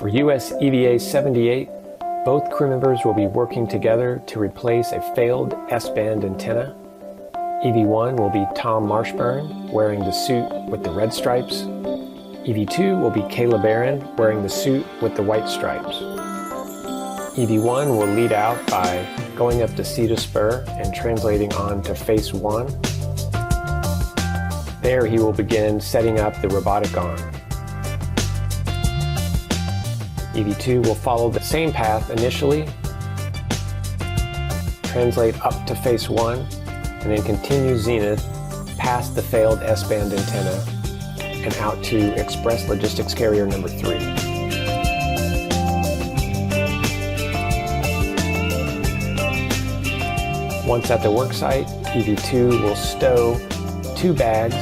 For US EVA 78, both crew members will be working together to replace a failed S-band antenna. EV1 will be Tom Marshburn, wearing the suit with the red stripes. EV2 will be Caleb Aaron, wearing the suit with the white stripes. EV1 will lead out by going up to Cedar Spur and translating on to Face 1. There he will begin setting up the robotic arm. EV2 will follow the same path initially, translate up to Face 1, and then continue zenith past the failed S-band antenna and out to Express Logistics Carrier number 3. Once at the worksite, EV2 will stow 2 bags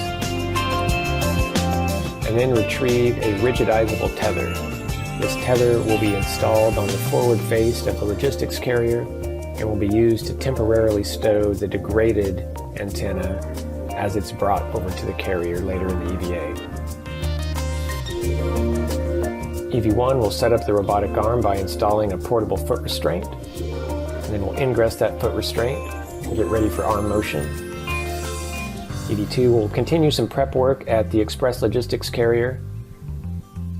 and then retrieve a rigidizable tether. This tether will be installed on the forward face of the logistics carrier and will be used to temporarily stow the degraded antenna as it's brought over to the carrier later in the EVA. EV1 will set up the robotic arm by installing a portable foot restraint, and then we'll ingress that foot restraint and get ready for arm motion. EV2 will continue some prep work at the Express Logistics Carrier,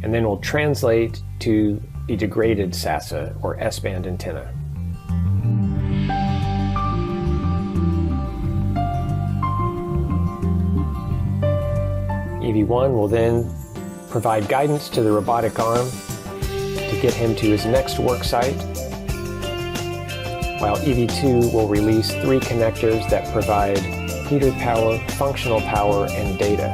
and then we'll translate to the degraded SASA, or S-band antenna. EV1 will then provide guidance to the robotic arm to get him to his next work site, while EV2 will release 3 connectors that provide heater power, functional power, and data.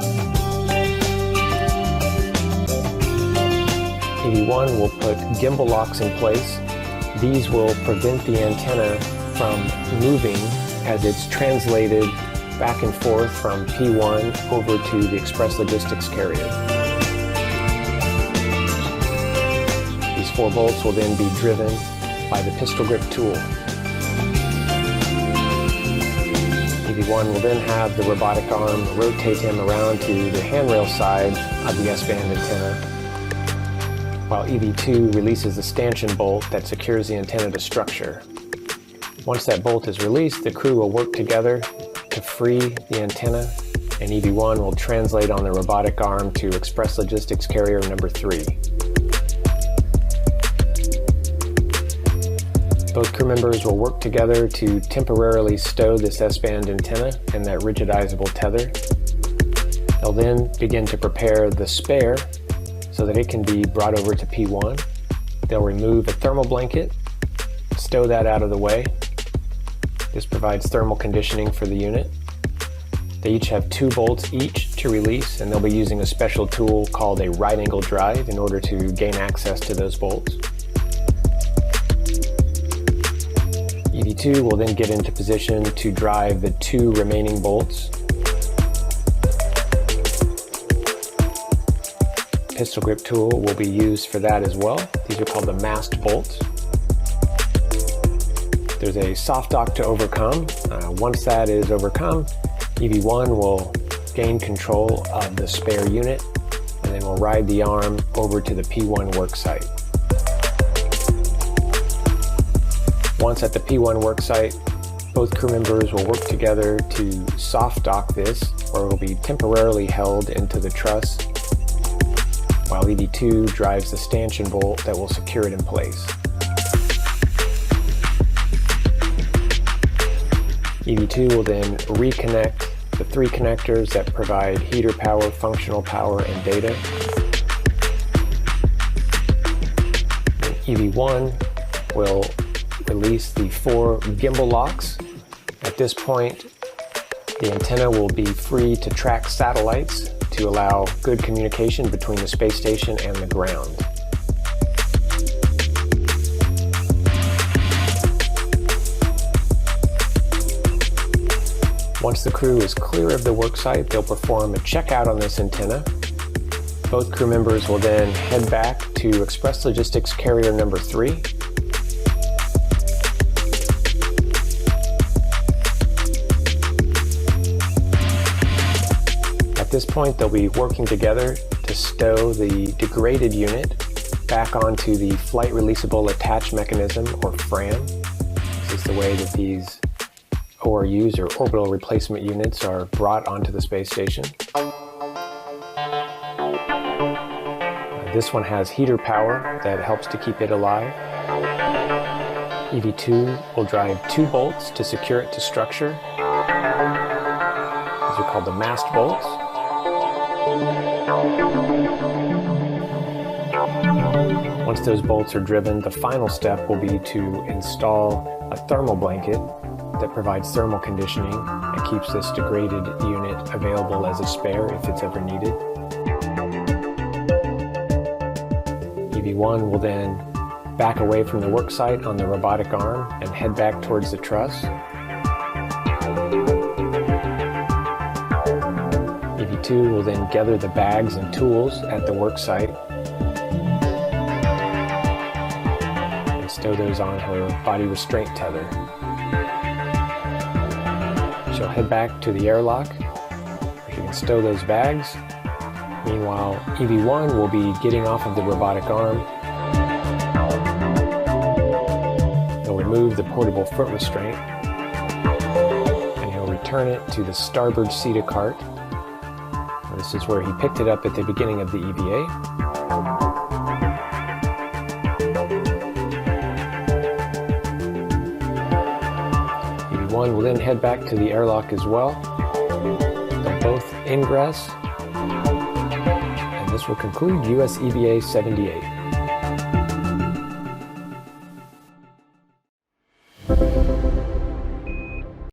EV1 will put gimbal locks in place. These will prevent the antenna from moving as it's translated back and forth from P1 over to the Express Logistics Carrier. These 4 bolts will then be driven by the pistol grip tool. EV1 will then have the robotic arm rotate him around to the handrail side of the S-band antenna, while EV2 releases the stanchion bolt that secures the antenna to structure. Once that bolt is released, the crew will work together to free the antenna, and EV1 will translate on the robotic arm to Express Logistics Carrier number 3. Both crew members will work together to temporarily stow this S-band antenna and that rigidizable tether. They'll then begin to prepare the spare so that it can be brought over to P1. They'll remove a thermal blanket, stow that out of the way. This provides thermal conditioning for the unit. They each have 2 bolts each to release, and they'll be using a special tool called a right angle drive in order to gain access to those bolts. EV2 will then get into position to drive the 2 remaining bolts. Pistol grip tool will be used for that as well. These are called the masked bolts. There's a soft dock to overcome. Once that is overcome, EV1 will gain control of the spare unit, and then we'll ride the arm over to the P1 worksite. Once at the P1 worksite, both crew members will work together to soft dock this, where it will be temporarily held into the truss, while EV2 drives the stanchion bolt that will secure it in place. EV2 will then reconnect the 3 connectors that provide heater power, functional power, and data. And EV1 will release the 4 gimbal locks. At this point, the antenna will be free to track satellites to allow good communication between the space station and the ground. Once the crew is clear of the worksite, they'll perform a checkout on this antenna. Both crew members will then head back to Express Logistics Carrier number 3. At this point, they'll be working together to stow the degraded unit back onto the Flight Releasable Attach Mechanism, or FRAM. This is the way that these ORUs, or orbital replacement units, are brought onto the space station. This one has heater power that helps to keep it alive. EV2 will drive 2 bolts to secure it to structure. These are called the mast bolts. Once those bolts are driven, the final step will be to install a thermal blanket that provides thermal conditioning and keeps this degraded unit available as a spare if it's ever needed. EV1 will then back away from the work site on the robotic arm and head back towards the truss. EV2 will then gather the bags and tools at the work site and stow those on her body restraint tether. She'll head back to the airlock where she can stow those bags. Meanwhile, EV1 will be getting off of the robotic arm. He'll remove the portable foot restraint and he'll return it to the starboard seat of cart. This is where he picked it up at the beginning of the EVA. EV1 will then head back to the airlock as well. They'll both ingress. This will conclude US EVA 78.